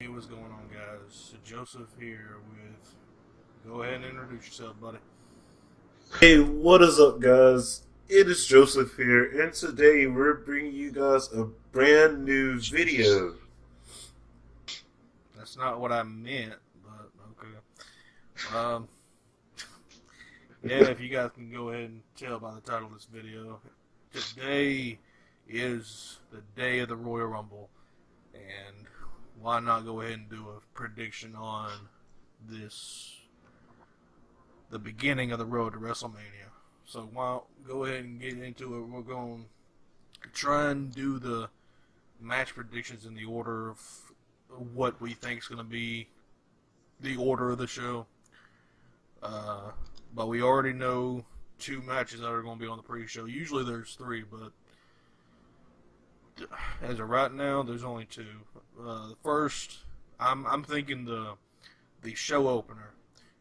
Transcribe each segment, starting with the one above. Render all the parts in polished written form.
Hey, what's going on, guys? Joseph here with. Go ahead and introduce yourself, buddy. Hey, what is up, guys? It is Joseph here, and today we're bringing you guys a brand new video. That's not what I meant, but okay. Um, yeah, if you guys can go ahead and tell by the title of this video, today is the day of the Royal Rumble, and why not go ahead and do a prediction on the beginning of the road to WrestleMania. So why don't go ahead and get into it. We're going to try and do the match predictions in the order of what we think is going to be the order of the show. But we already know two matches that are going to be on the pre-show. Usually there's three, but as of right now, there's only two. The first, I'm thinking the show opener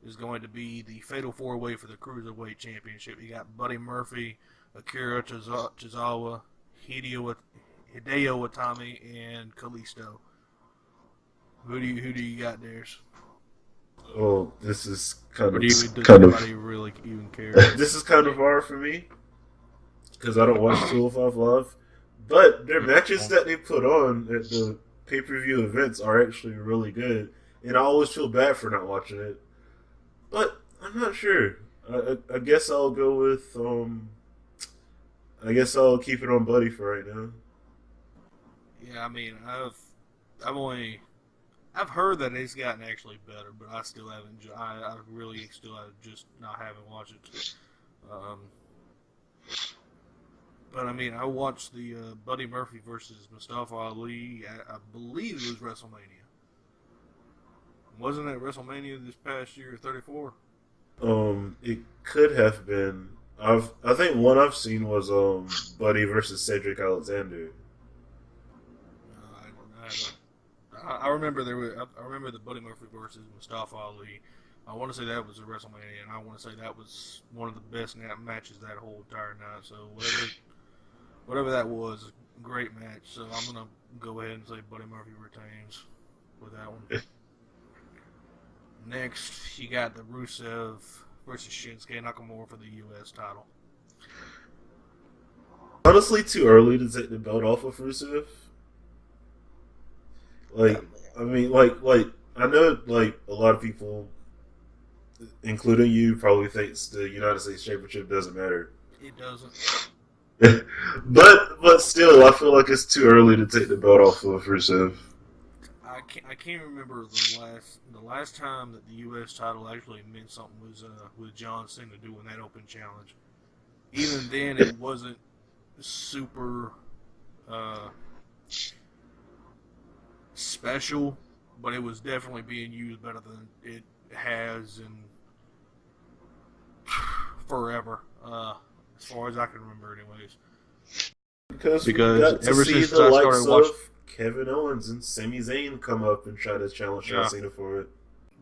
is going to be the Fatal 4-Way for the Cruiserweight Championship. You got Buddy Murphy, Akira Tozawa, Hideo Itami, and Kalisto. Who do you got, Darius? Oh, this is kind of Does anybody really even care? This is kind of hard for me because I don't watch 205 Live, but their matches that they put on at the pay-per-view events are actually really good, and I always feel bad for not watching it. But I'm not sure. I guess I'll go with I guess I'll keep it on Buddy for right now. Yeah, I mean, I've heard that it's gotten actually better, but I still haven't. I really still have just not haven't watched it. But I mean, I watched the Buddy Murphy versus Mustafa Ali. I believe it was WrestleMania. Wasn't it WrestleMania this past year, 34? It could have been. I think one I've seen was Buddy versus Cedric Alexander. I remember I remember the Buddy Murphy versus Mustafa Ali. I want to say that was a WrestleMania, and I want to say that was one of the best matches that whole entire night. So whatever that was, a great match. So I'm gonna go ahead and say Buddy Murphy retains with that one. Next, you got the Rusev versus Shinsuke Nakamura for the U.S. title. Honestly, too early to take the belt off of Rusev. I mean, I know, a lot of people, including you, probably thinks the United States Championship doesn't matter. It doesn't. but still, I feel like it's too early to take the belt off of Rusev. I can't remember the last time that the U.S. title actually meant something was with John Cena doing that open challenge. Even then, it wasn't super special, but it was definitely being used better than it has in forever, as far as I can remember, anyways. Because we got to ever see since the I likes started of watching, Kevin Owens and Sami Zayn come up and try to challenge John Cena for it.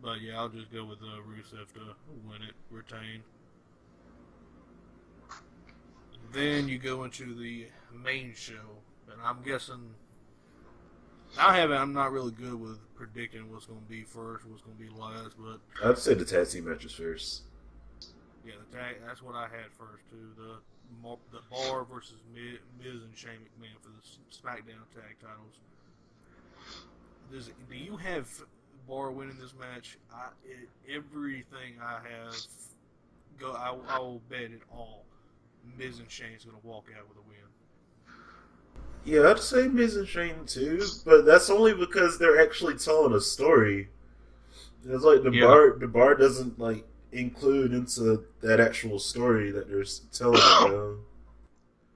But yeah, I'll just go with Rusev to win it, retain. Then you go into the main show, and I'm guessing I'm not really good with predicting what's going to be first, what's going to be last, but I'd say the tag team matches first. yeah, that's what I had first too. The Bar versus Miz and Shane McMahon for the SmackDown tag titles. Do you have Bar winning this match? Everything I have, I will bet it all. Miz and Shane's going to walk out with a win. Yeah, I'd say Miz and Shane too, but that's only because they're actually telling a story. It's like the bar doesn't include into that actual story that they're telling.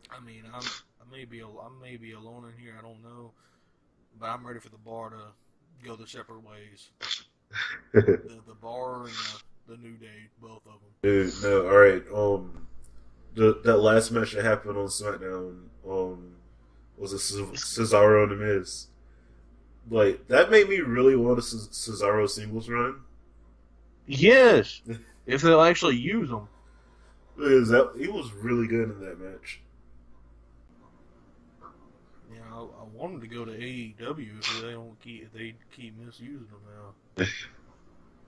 I mean, I may be alone in here. I don't know, but I'm ready for the Bar to go their separate ways. the Bar and the New Day, both of them. Dude, no, all right. That last match that happened on SmackDown, was it Cesaro and The Miz? That made me really want a Cesaro singles run. Yes, if they'll actually use them. He was really good in that match. Yeah, I want them to go to AEW if they keep misusing them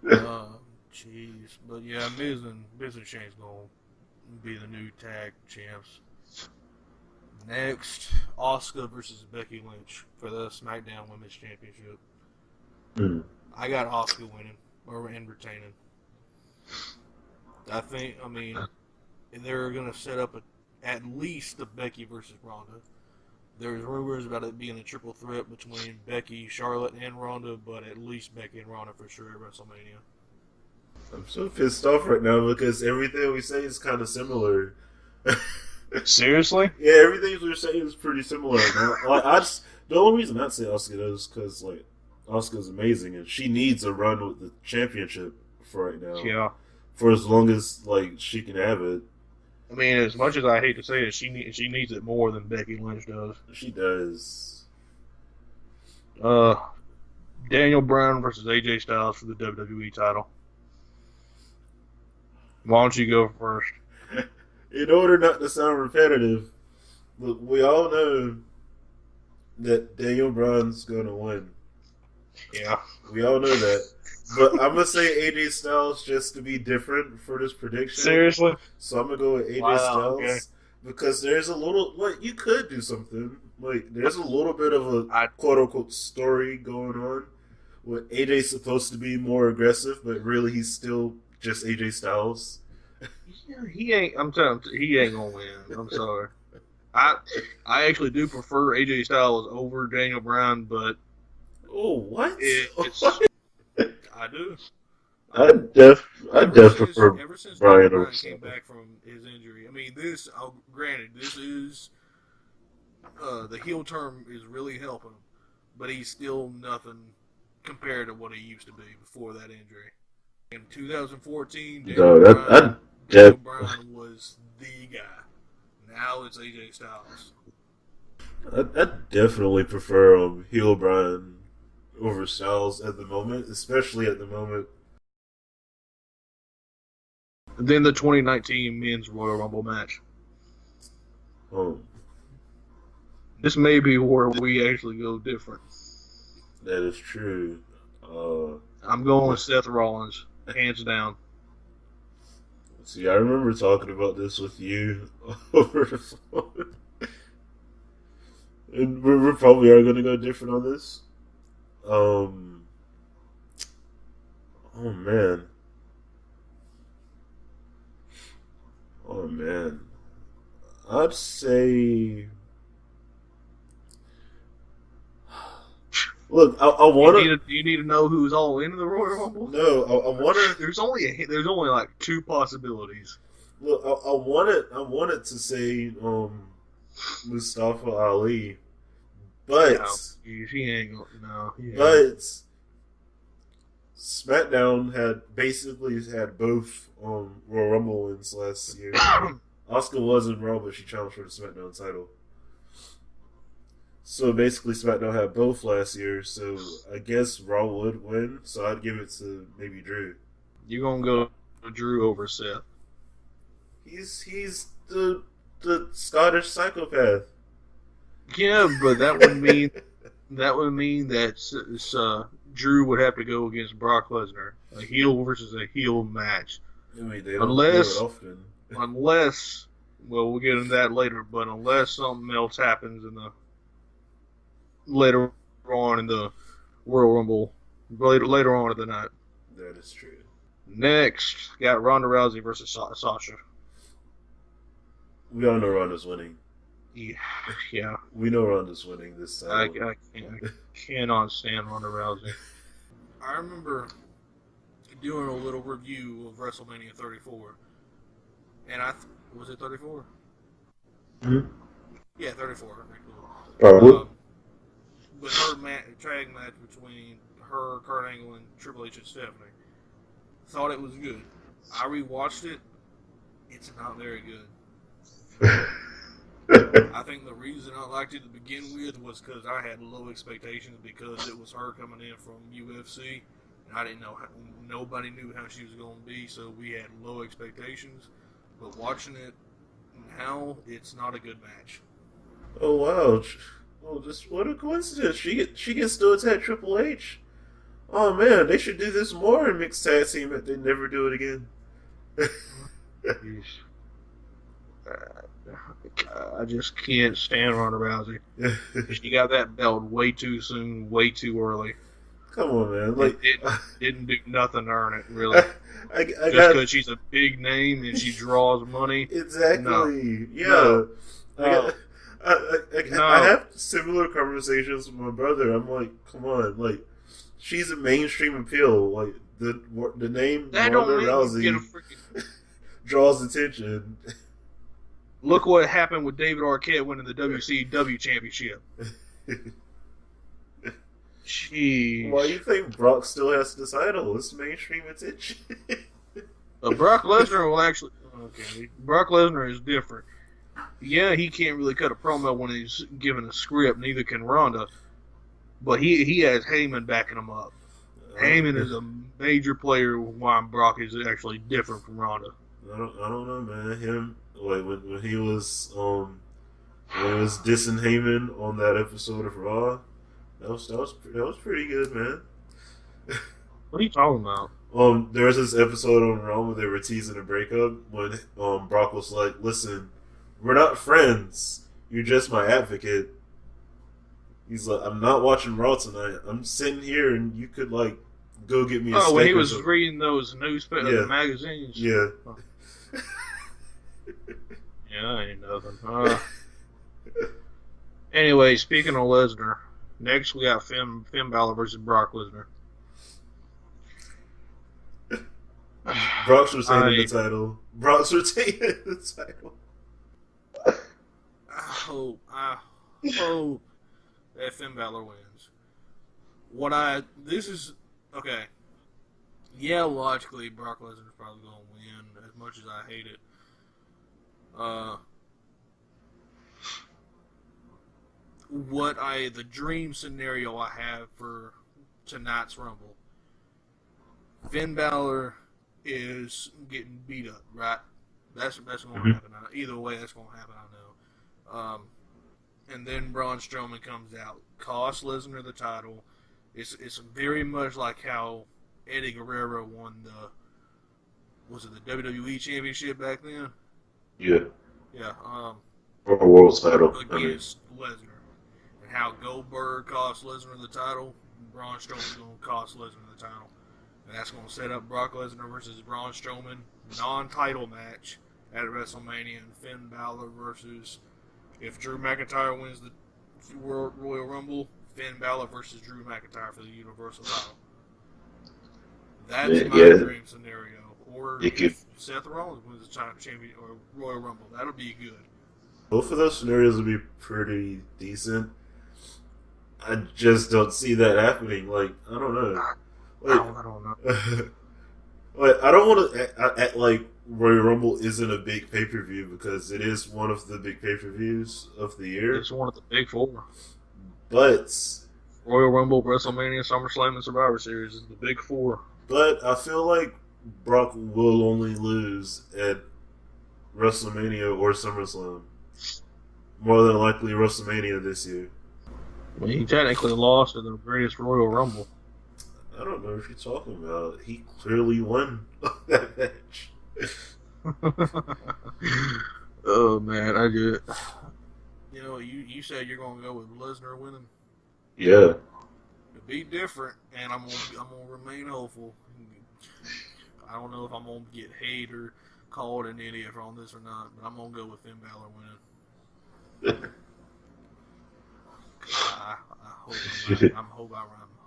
now. Jeez, but yeah, Miz and Shane's gonna be the new tag champs. Next, Asuka versus Becky Lynch for the SmackDown Women's Championship. Mm. I got Asuka winning and retaining. I mean, they're gonna set up at least the Becky versus Ronda. There's rumors about it being a triple threat between Becky, Charlotte, and Ronda, but at least Becky and Ronda for sure at WrestleMania. I'm so pissed off right now because everything we say is kind of similar. Seriously? Yeah, everything we're saying is pretty similar. The only reason I'd say Asuka is because like Asuka's amazing and she needs a run with the championship for right now. Yeah. For as long as like she can have it. I mean, as much as I hate to say it, she needs it more than Becky Lynch does. She does. Daniel Bryan versus AJ Styles for the WWE title. Why don't you go first? In order not to sound repetitive, look, we all know that Daniel Bryan's going to win. Yeah. We all know that. But I'm going to say AJ Styles just to be different for this prediction. Seriously? So I'm going to go with AJ Styles. Because there's a little, like, you could do something. Like, there's a little bit of a quote-unquote story going on where AJ's supposed to be more aggressive, but really he's still just AJ Styles. He ain't. I'm telling you, he ain't gonna win. I'm sorry. I actually do prefer AJ Styles over Daniel Bryan, but what? I do. I prefer ever since Bryan Bryan over came back from his injury. I mean, granted, this is the heel term is really helping him, but he's still nothing compared to what he used to be before that injury. In 2014, Daniel Bryan was the guy. Now it's AJ Styles. I definitely prefer heel Bryan over Styles at the moment, especially at the moment. Then the 2019 Men's Royal Rumble match. This may be where we actually go different. That is true. I'm going with Seth Rollins, hands down. See, I remember talking about this with you over the phone. And we probably are going to go different on this. Oh, man. I'd say... Look, I want to. Do you need to know who's all in the Royal Rumble? No, I want to. There's only like two possibilities. Look, I wanted to say Mustafa Ali, but he ain't gonna. No, but SmackDown had both Royal Rumble wins last year. Asuka wasn't Raw, but she challenged for the SmackDown title. So basically, SmackDown had both last year, so I guess Raw would win. So I'd give it to maybe Drew. You gonna go Drew over Seth? He's the Scottish psychopath. Yeah, but that would mean that Drew would have to go against Brock Lesnar, a heel versus a heel match. I mean, they don't do it often. Unless, well, we'll get into that later. But unless something else happens later on in the Royal Rumble, later on in the night. That is true. Next, got Ronda Rousey versus Sasha. We all know Ronda's winning. Yeah. We know Ronda's winning this time. I cannot stand Ronda Rousey. I remember doing a little review of WrestleMania 34, and was it 34? Mm-hmm. Yeah, 34. Probably. With her tag match between her, Kurt Angle, and Triple H and Stephanie. Thought it was good. I rewatched it. It's not very good. I think the reason I liked it to begin with was because I had low expectations because it was her coming in from UFC, and I didn't know nobody knew how she was going to be, so we had low expectations. But watching it now, it's not a good match. Oh wow! Oh, just what a coincidence! She gets to attack Triple H. Oh man, they should do this more in mixed tag team, but they never do it again. I just can't stand Ronda Rousey. She got that belt way too soon, way too early. Come on, man! Like it didn't do nothing to earn it, really. I Just got because she's a big name and she draws money. exactly. No. Yeah. No. I have similar conversations with my brother. I'm like, come on, like she's a mainstream appeal. Like the name That Ronda don't mean Rousey you get a freaking. draws attention. Look what happened with David Arquette winning the WCW championship. Jeez. Why do you think Brock still has the title? It's mainstream attention. Brock Lesnar will actually. Okay, Brock Lesnar is different. Yeah, he can't really cut a promo when he's given a script. Neither can Ronda. But he has Heyman backing him up. Heyman is a major player. Why Brock is actually different from Ronda. I don't know, man. Him like when he was dissing Heyman on that episode of Raw. That was pretty good, man. What are you talking about? There was this episode on Raw where they were teasing a breakup when Brock was like, "Listen, we're not friends. You're just my advocate." He's like, "I'm not watching Raw tonight. I'm sitting here, and you could like go get me a steak." Oh, when he or was something." reading those newspaper magazines. Yeah. Yeah, ain't nothing. Anyway, speaking of Lesnar, next we got Finn Balor versus Brock Lesnar. Brock's retaining the title. Brock's retaining the title. I hope that Finn Balor wins. This is okay. Yeah, logically, Brock Lesnar's probably going to win. As much as I hate it, the dream scenario I have for tonight's Rumble, Finn Balor is getting beat up, right? That's going to happen. Either way, that's going to happen. I know. And then Braun Strowman comes out, costs Lesnar the title. It's very much like how Eddie Guerrero won the WWE Championship back then? Yeah. Yeah. Or a world title against Lesnar, and how Goldberg cost Lesnar the title. Braun Strowman's going to cost Lesnar the title. And that's going to set up Brock Lesnar versus Braun Strowman non-title match at WrestleMania, and Finn Balor versus, if Drew McIntyre wins the Royal Rumble, Finn Balor versus Drew McIntyre for the Universal title. That's my dream scenario. Or if Seth Rollins wins the champion or Royal Rumble, that'll be good. Both of those scenarios would be pretty decent. I just don't see that happening. Like, I don't know. Like, I don't know. Like, I don't want to act like Royal Rumble isn't a big pay-per-view, because it is one of the big pay-per-views of the year. It's one of the big four. But Royal Rumble, WrestleMania, SummerSlam, and Survivor Series is the big four. But I feel like Brock will only lose at WrestleMania or SummerSlam. More than likely WrestleMania this year. Well, he technically lost in the greatest Royal Rumble. I don't know what you're talking about. He clearly won that match. Oh man, I do it. You know, you said you're gonna go with Lesnar winning. Yeah. It'd be different, and I'm gonna remain hopeful. I don't know if I'm gonna get hate or called an idiot on this or not, but I'm gonna go with Finn Balor winning. I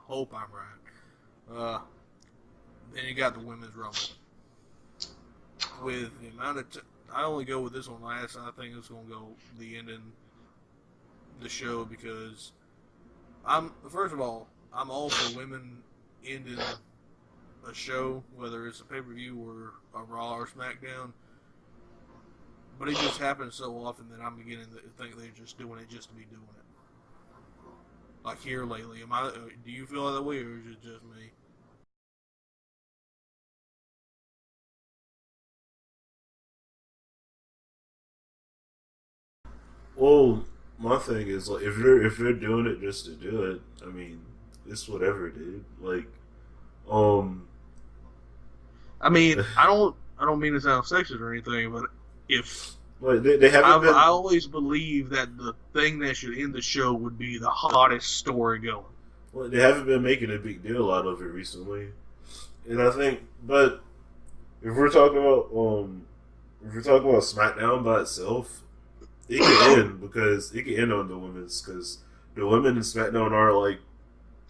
hope I'm right. Then you got the women's rumble. With the amount of I only go with this one last. I think it's gonna go the ending the show, because first of all, I'm all for women ending a show, whether it's a pay-per-view or a Raw or SmackDown. But it just happens so often that I'm beginning to think they're just doing it just to be doing it. Like here lately, do you feel that way, or is it just me? Well, my thing is like if they're doing it just to do it, I mean, it's whatever, dude. Like, I mean, I don't mean to sound sexist or anything, but if like they haven't been. I always believe that the thing that should end the show would be the hottest story going. Well, they haven't been making a big deal out of it recently, and I think. But if we're talking about SmackDown by itself, it can end because it can end on the women's because the women in SmackDown are like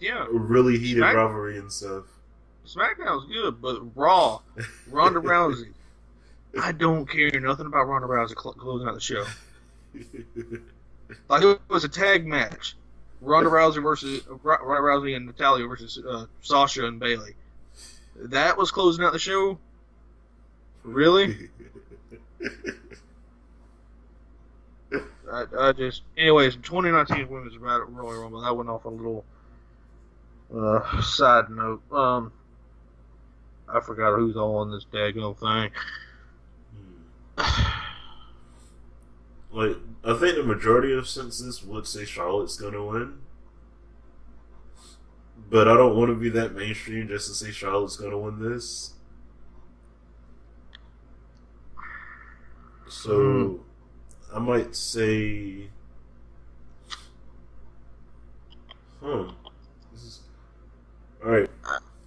a really heated rivalry and stuff. SmackDown's good, but Raw, Ronda Rousey. I don't care nothing about Ronda Rousey closing out the show. Like it was a tag match. Ronda Rousey and Natalya versus Sasha and Bayley. That was closing out the show? Really? I just... Anyways, 2019 Women's Royal Rumble. That went off a little side note. I forgot who's all on this daggone thing. Like, I think the majority of senses would say Charlotte's gonna win. But I don't want to be that mainstream just to say Charlotte's gonna win this. So, I might say... Alright.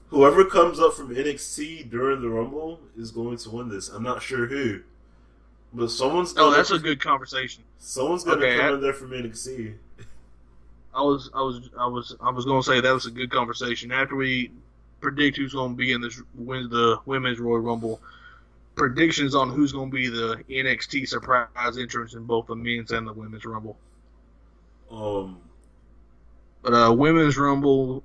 Whoever comes up from NXT during the Rumble is going to win this. I'm not sure who. But someone's gonna... Oh, that's a good conversation. Someone's gonna come in there from NXT. I was gonna say that was a good conversation. After we predict who's gonna be in the Women's Royal Rumble, predictions on who's gonna be the NXT surprise entrance in both the men's and the Women's Rumble. But Women's Rumble,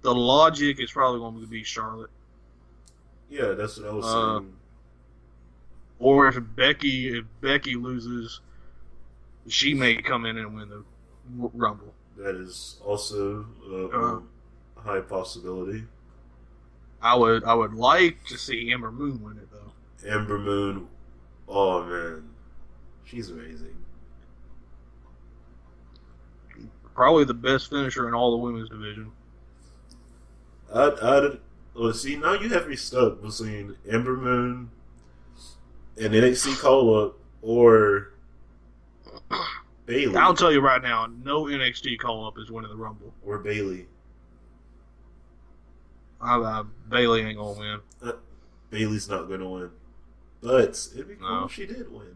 the logic is probably going to be Charlotte. Yeah, that's what I was saying. Or if Becky loses, she may come in and win the Rumble. That is also a high possibility. I would like to see Ember Moon win it though. Ember Moon, oh man, she's amazing. Probably the best finisher in all the women's division. See, now you have me stuck between Ember Moon and NXT call-up or Bayley. I'll tell you right now, no NXT call-up is winning the Rumble. Or Bayley. Bayley ain't gonna win. Bayley's not gonna win. But it'd be cool if she did win.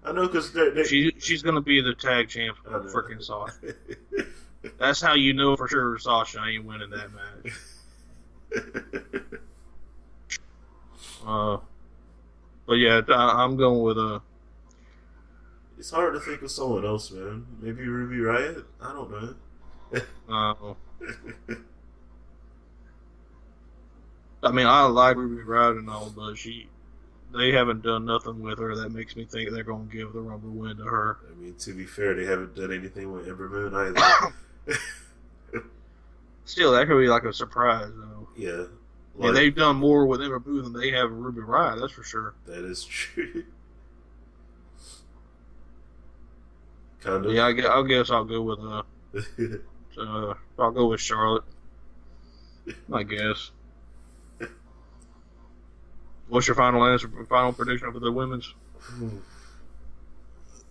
I know because she's gonna be the tag champ for freaking Sasha. That's how you know for sure Sasha ain't winning that match. But yeah, I'm going with It's hard to think of someone else, man. Maybe Ruby Riott? I don't know. I mean, I like Ruby Riott and all, but they haven't done nothing with her that makes me think they're going to give the Rumble win to her. I mean, to be fair, they haven't done anything with Ember Moon either. Still, that could be like a surprise, though. Yeah. Yeah, they've done more with Ember Moon than they have with Ruby Riott, that's for sure. That is true. Kind of. Yeah, I guess I'll go with I'll go with Charlotte. I guess. What's your final answer? Final prediction for the women's?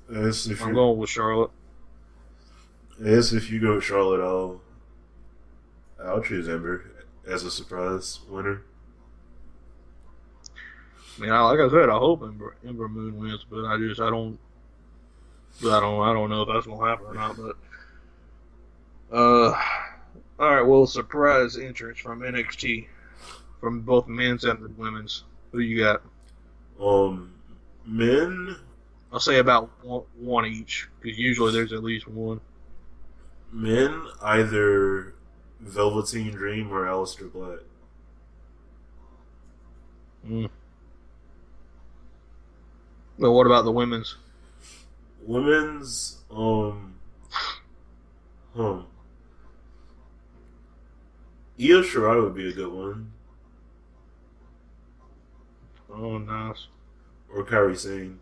I'm going with Charlotte. As if you go with Charlotte, I'll choose Ember as a surprise winner. I mean, like I said, I hope Ember Moon wins, but I don't know if that's gonna happen or not. But all right, well, surprise entrance from NXT from both men's and the women's. Who you got? Men. I'll say about one each because usually there's at least one. Men, either Velveteen Dream or Aleister Black. Well, what about the women's? Women's, Io Shirai would be a good one. Oh, nice. Or Kairi Sane.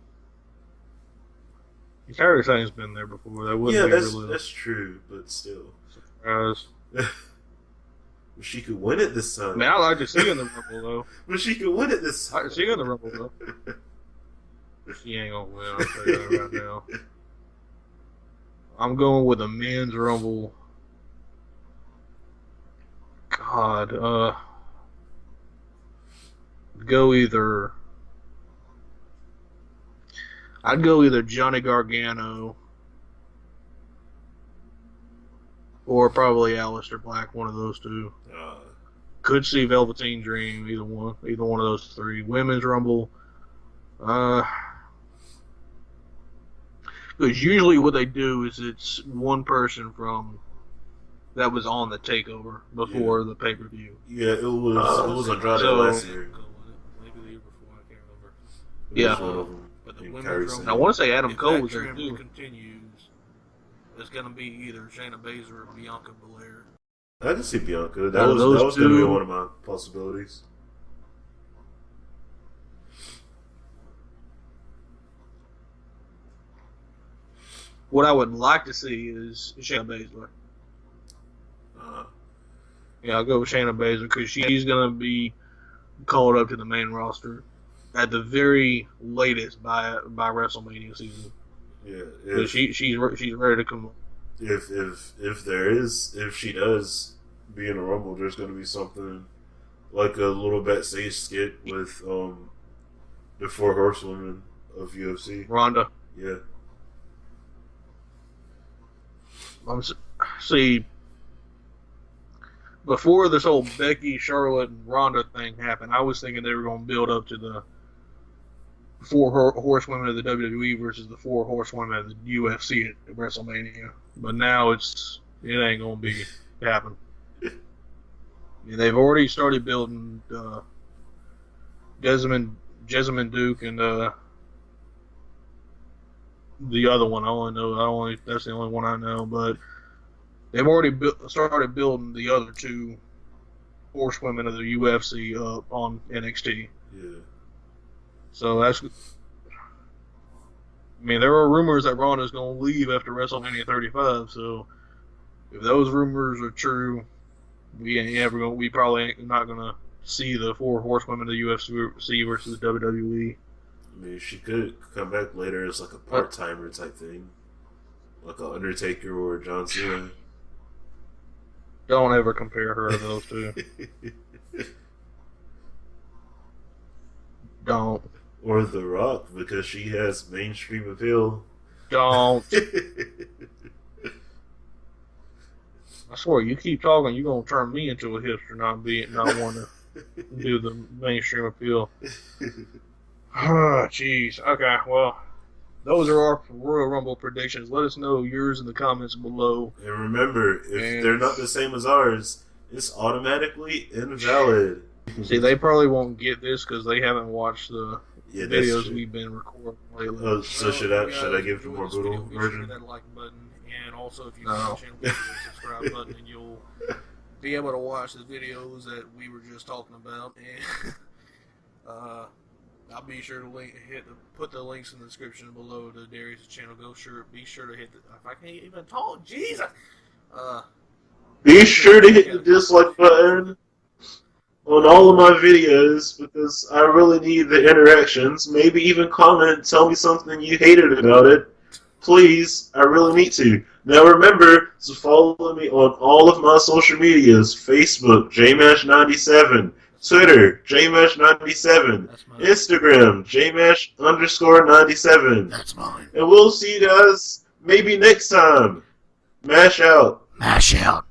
Kairi Sane's been there before. That wouldn't Yeah, be really that's true, but still. surprise. She could win it this time. I mean, I like to see her in the Rumble, though. But she could win it this I time. like to see her in the Rumble, though. She ain't gonna win, I'll tell you that right now. I'm going with a men's Rumble. God, I'd go either Johnny Gargano or probably Aleister Black, one of those two. Could see Velveteen Dream, either one of those three. Women's Rumble, because usually what they do is it's one person from that was on the takeover before the pay per view. Yeah, it was Andrade last year. Maybe the year before, I can't remember. Yeah. But the And women's Kairi Rumble, Sane. I want to say Adam if Cole that was there trend too. continues, it's going to be either Shayna Baszler or Bianca Belair. I can see Bianca. Out That of was those going to be two- one of my possibilities. What I would like to see is Shayna Baszler. Yeah, I'll go with Shayna Baszler because she's going to be called up to the main roster at the very latest by WrestleMania season. Yeah, So she's ready to come. if she does be in a Rumble, there's going to be something like a little backstage skit with the 4 horsewomen of UFC. Ronda. Yeah, See, before this whole Becky, Charlotte, and Ronda thing happened, I was thinking they were going to build up to the 4 horsewomen of the WWE versus the 4 horsewomen of the UFC at WrestleMania. But now it ain't going to be happen. They've already started building Jessamine Duke and the other one. That's the only one I know. But they've already started building the other 2 horsewomen of the UFC up on NXT. yeah. So that's. I mean, there are rumors that Ronda's going to leave after WrestleMania 35. So if those rumors are true, we probably ain't not going to see the 4 horsewomen of the UFC versus the WWE. I mean, she could come back later as like a part-timer type thing, like an Undertaker or John Cena. Don't ever compare her to those two. Don't. Or The Rock, because she has mainstream appeal. Don't. I swear, you keep talking, you're going to turn me into a hipster, not want to do the mainstream appeal. Oh, jeez. Okay, well, those are our Royal Rumble predictions. Let us know yours in the comments below. And remember, if they're not the same as ours, it's automatically invalid. See, they probably won't get this because they haven't watched the Yeah, that's videos true. we've been recording lately. Oh, so should I give the more Enjoy this brutal video, be sure to version? hit that like button, and also if you No. like the channel, hit the subscribe button, and you'll be able to watch the videos that we were just talking about. And I'll be sure to put the links in the description below to Darries' channel. Be sure to hit the. If I can't even talk, Jesus. Be sure to hit the dislike button on all of my videos because I really need the interactions. Maybe even comment and tell me something you hated about it. Please, I really need to. Now remember to follow me on all of my social medias. Facebook, JMash97. Twitter, JMash97. That's mine. Instagram, JMash_97. That's mine. And we'll see you guys maybe next time. Mash out. Mash out.